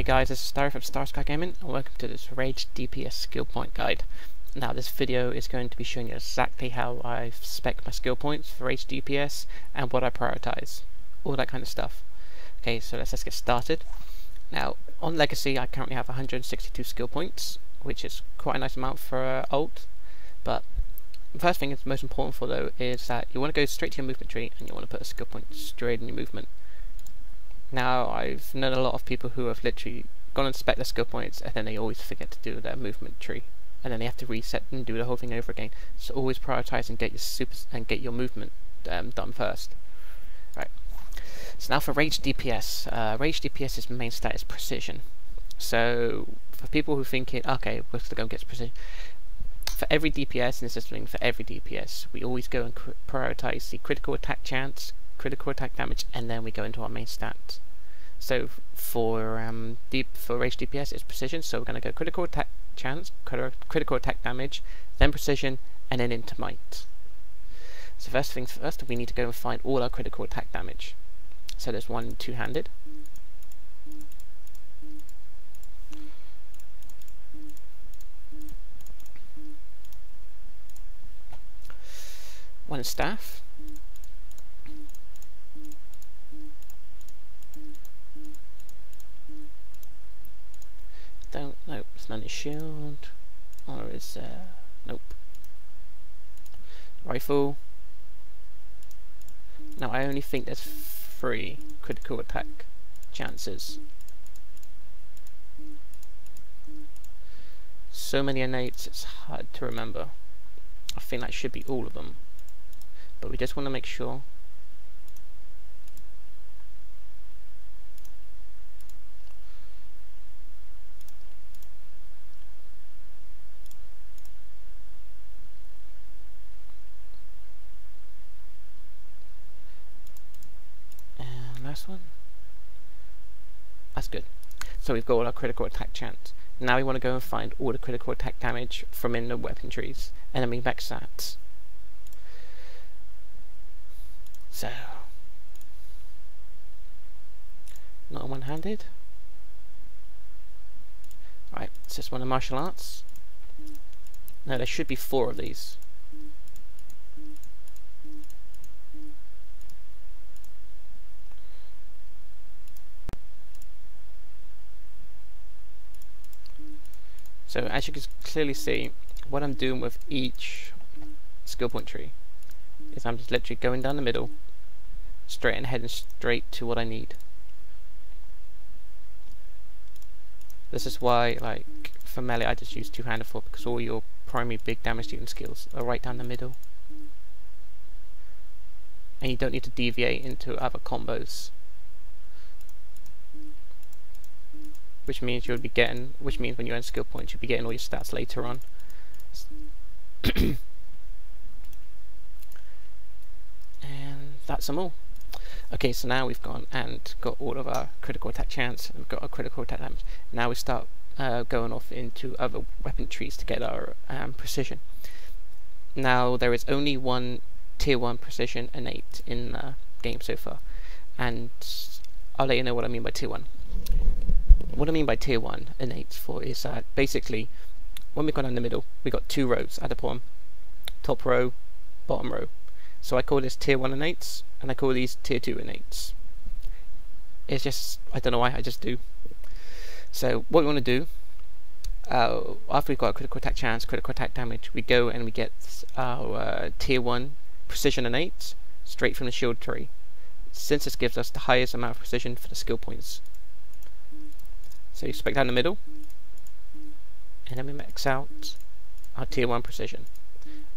guys, this is Starry from StarrySky Gaming, and welcome to this Rage DPS skill point guide. Now this video is going to be showing you exactly how I spec my skill points for Rage DPS and what I prioritize, all that kind of stuff. Okay, so let's get started. Now on Legacy I currently have 162 skill points, which is quite a nice amount for ult, but the first thing that's most important for though is that you want to go straight to your movement tree and you want to put a skill point straight in your movement. Now, I've known a lot of people who have literally gone and spec their skill points and then they always forget to do their movement tree. And then they have to reset and do the whole thing over again. So always prioritize and get your get your movement done first. Right. So now for Rage DPS. Rage DPS's main stat is precision. So for people who think okay, we're going to go get precision. For every DPS, and this is for every DPS, we always go and prioritize the critical attack chance, critical attack damage, and then we go into our main stats. So for Rage DPS it's precision, so we're going to go critical attack chance, critical attack damage, then precision, and then into might. So first things first, we need to go and find all our critical attack damage. So there's one two-handed, one staff, nope, it's not a shield, or is nope, rifle. Now I only think there's 3 critical attack chances. So many innates, it's hard to remember. I think that should be all of them, but we just want to make sure. Last one. That's good. So we've got all our critical attack chance. Now we want to go and find all the critical attack damage from in the weapon trees, and then we max that. So, not one-handed. Right, it's just one of martial arts. No, there should be 4 of these. So as you can clearly see, what I'm doing with each skill point tree is I'm just literally going down the middle, straight and heading straight to what I need. This is why, like, for melee I just use two-handed for, because all your primary big damage dealing skills are right down the middle. And you don't need to deviate into other combos. Which means you'll be getting, when you're in skill points, you'll be getting all your stats later on. And that's them all. Okay, so now we've gone and got all of our critical attack chance, and we've got our critical attack damage. Now we start going off into other weapon trees to get our precision. Now there is only one tier 1 precision innate in the game so far, and I'll let you know what I mean by tier 1. What I mean by tier 1 innate for is that basically when we go down the middle we got 2 rows at the bottom, top row, bottom row. So I call this tier 1 innates and I call these tier 2 innates. It's just, I don't know why, I just do. So what we want to do, after we've got a critical attack chance, critical attack damage, we go and we get our tier 1 precision innates straight from the shield tree, since this gives us the highest amount of precision for the skill points. So you spec down the middle, and then we max out our tier 1 precision.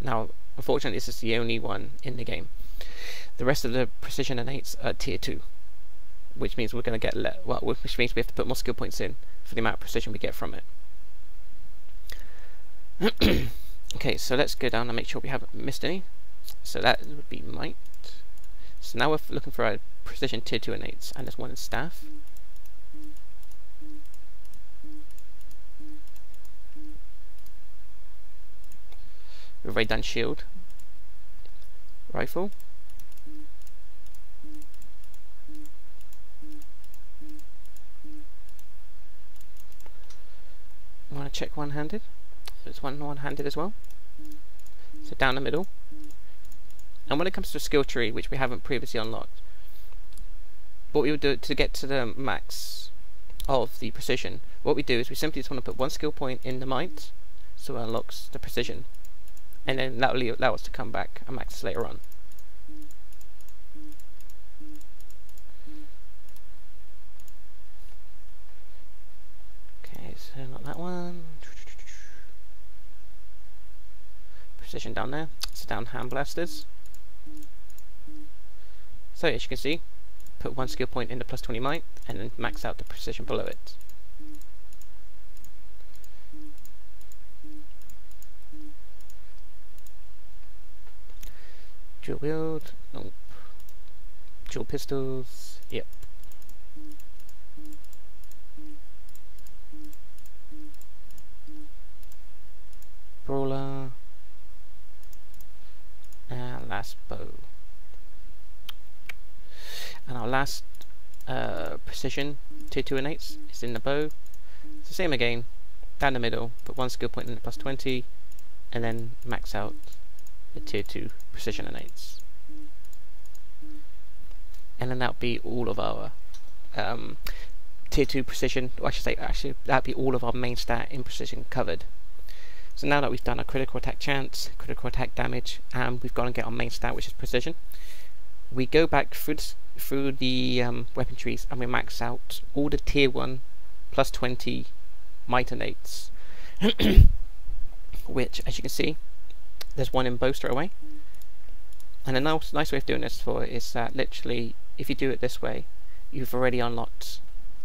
Now, unfortunately, this is the only one in the game. The rest of the precision innates are tier 2, which means we're going to get which means we have to put more skill points in for the amount of precision we get from it. Okay, so let's go down and make sure we haven't missed any. So that would be might. So now we're looking for our precision tier 2 innates, and there's one in staff. We've already done shield, rifle, want to check one-handed. So it's one-handed as well. So down the middle. And when it comes to a skill tree, which we haven't previously unlocked, what we would do to get to the max of the precision, what we do is we simply just want to put one skill point in the might, so it unlocks the precision, and then that will allow us to come back and max later on. Okay, so not that one. Precision down there. So down hand blasters. So as you can see, put one skill point in the +20 might, and then max out the precision below it. Dual wield, nope. Dual pistols, yep. Brawler, and last bow. And our last precision tier 2 innates is in the bow. It's the same again, down the middle, put one skill point in the +20, and then max out the tier 2 precision innates. And then that'll be all of our tier 2 precision, or I should say, actually, that'll be all of our main stat in precision covered. So now that we've done our critical attack chance, critical attack damage, and we've got to get our main stat, which is precision, we go back through the weapon trees and we max out all the tier 1 +20 might innates, which, as you can see, there's one in bow straight away. And a nice way of doing this for is that literally, if you do it this way, you've already unlocked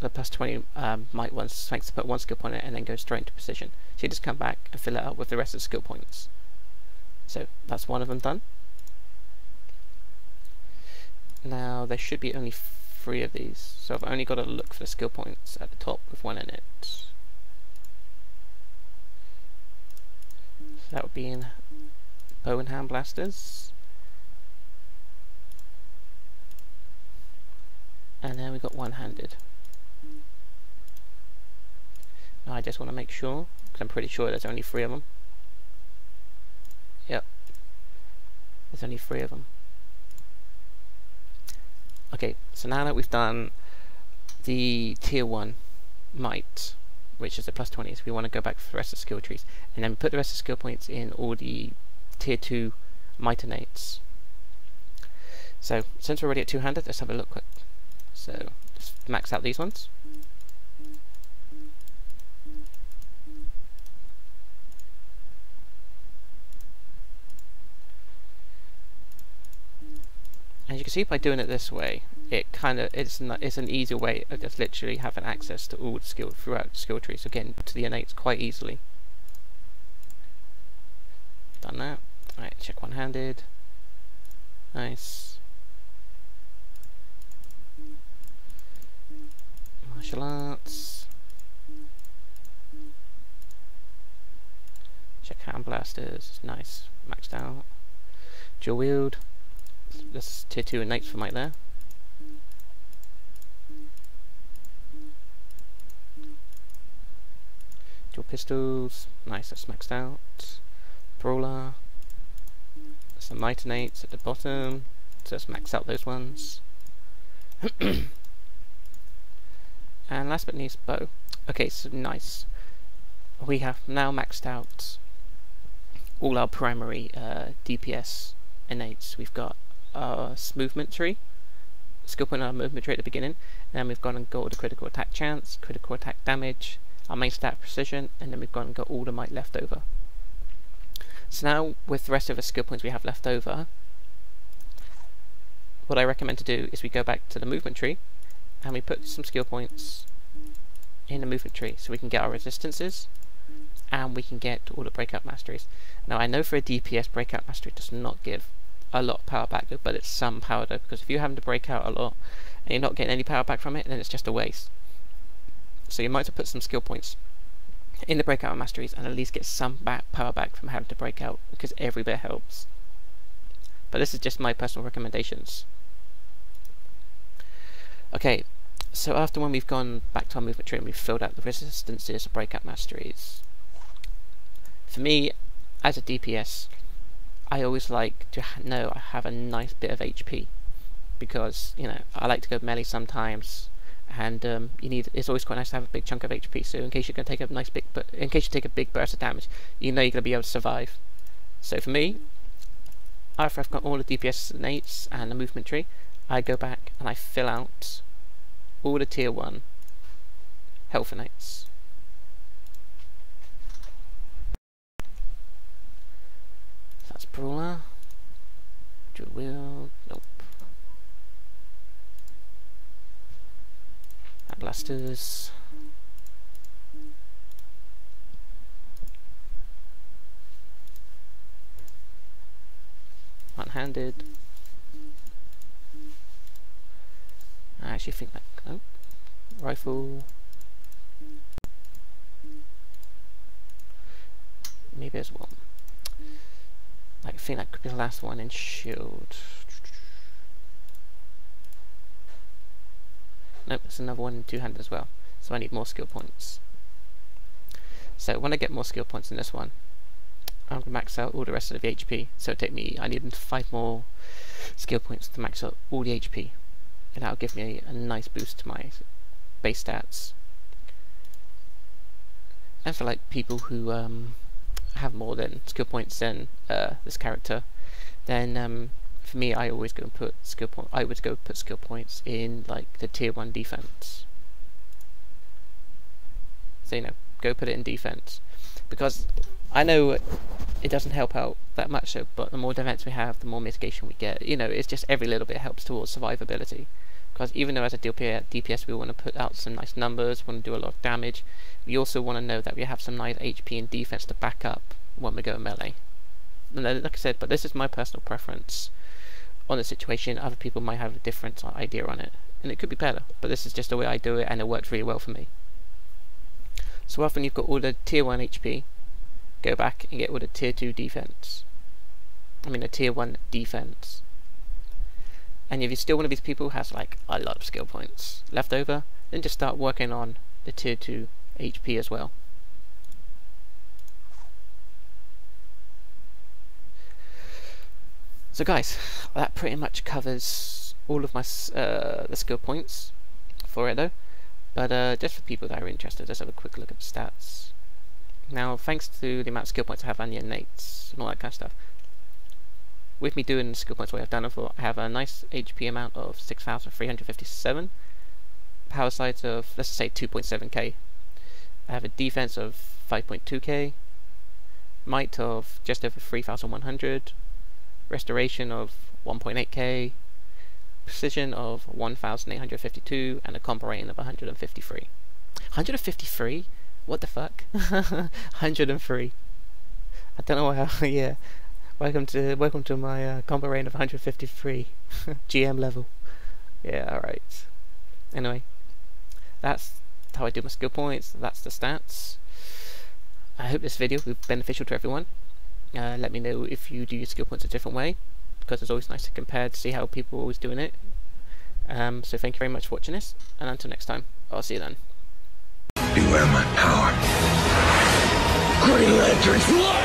the +20 might ones, thanks to put one skill point in it and then go straight into precision. So you just come back and fill it out with the rest of the skill points. So that's one of them done. Now there should be only 3 of these, so I've only got to look for the skill points at the top with one in it. So that would be in bow and hand blasters. And then we got one-handed. Now I just want to make sure, because I'm pretty sure there's only 3 of them. Yep, there's only 3 of them. Okay, so now that we've done the tier 1 might, which is the +20s, we want to go back for the rest of the skill trees, and then put the rest of the skill points in all the tier 2 might innates. So since we're already at 2-handed, let's have a look quick. So just max out these ones. As you can see, by doing it this way, it's an easier way of just literally having access to all the skill throughout the skill tree. So getting to the innates quite easily. Done that. Alright, check one-handed. Nice. Martial arts. Check hand blasters. Nice. Maxed out. Dual wield. This is tier 2 innates for might there. Dual pistols. Nice, that's maxed out. Brawler. Some might innates at the bottom. So let's max out those ones. And last but not least, bow. Okay, so nice. We have now maxed out all our primary DPS innates. We've got our movement tree, skill point on our movement tree at the beginning, and then we've gone and got the critical attack chance, critical attack damage, our main stat precision, and then we've gone and got all the might left over. So now with the rest of the skill points we have left over, what I recommend to do is we go back to the movement tree and we put some skill points in the movement tree so we can get our resistances and we can get all the breakout masteries. Now I know for a DPS, breakout mastery does not give a lot of power back, but it's some power though, because if you're having to break out a lot and you're not getting any power back from it, then it's just a waste. So you might as well put some skill points in the breakout masteries and at least get some power back from having to break out, because every bit helps. But this is just my personal recommendations. Okay, So after when we've gone back to our movement tree and we've filled out the resistances, breakout masteries, for me, as a DPS, I always like to know I have a nice bit of HP, because, you know, I like to go melee sometimes, and it's always quite nice to have a big chunk of HP, so in case you're going to take a big burst of damage, you know you're going to be able to survive. So for me, after I've got all the DPS innates and the movement tree, I go back and I fill out all the tier 1 health innates. That's Brawler, Dual Wield, nope. And Blasters. One-handed. I actually think that, nope. Rifle. Maybe there's one. I think that could be the last one in shield. Nope, there's another one in two-handed as well. So I need more skill points. So when I get more skill points in this one, I'm going to max out all the rest of the HP. So it'll take me, I need 5 more skill points to max out all the HP. And that'll give me a nice boost to my base stats. And for like people who have more than skill points than this character, then for me, I always go and put skill points in like the tier 1 defense. So, you know, go put it in defense, because I know it doesn't help out that much, so, but the more defense we have, the more mitigation we get. You know, it's just every little bit helps towards survivability. Because even though as a DPS we want to put out some nice numbers, want to do a lot of damage, we also want to know that we have some nice HP and defense to back up when we go melee. And like I said, but this is my personal preference on the situation. Other people might have a different idea on it, and it could be better, but this is just the way I do it, and it works really well for me. So often you've got all the tier 1 HP, go back and get all the tier 2 defense. I mean the tier 1 defense. And if you're still one of these people who has like a lot of skill points left over, then just start working on the tier 2 HP as well. So guys, that pretty much covers all of my the skill points for it though. But just for people that are interested, let's have a quick look at the stats. Now, thanks to the amount of skill points I have on the innates and all that kind of stuff, with me doing the skill points the way I've done it for, I have a nice HP amount of 6,357, power sides of, let's say, 2.7k. I have a defense of 5.2k, might of just over 3,100, restoration of 1.8k, precision of 1,852, and a combo rating of 153. 153? What the fuck? 103. I don't know how. Yeah. Welcome to my combo rating of 153. GM level. Yeah. All right. Anyway, that's how I do my skill points. That's the stats. I hope this video will be beneficial to everyone. Let me know if you do your skill points a different way, because it's always nice to compare to see how people are always doing it. So thank you very much for watching this, and until next time, I'll see you then. Beware my power. Green Lantern fly!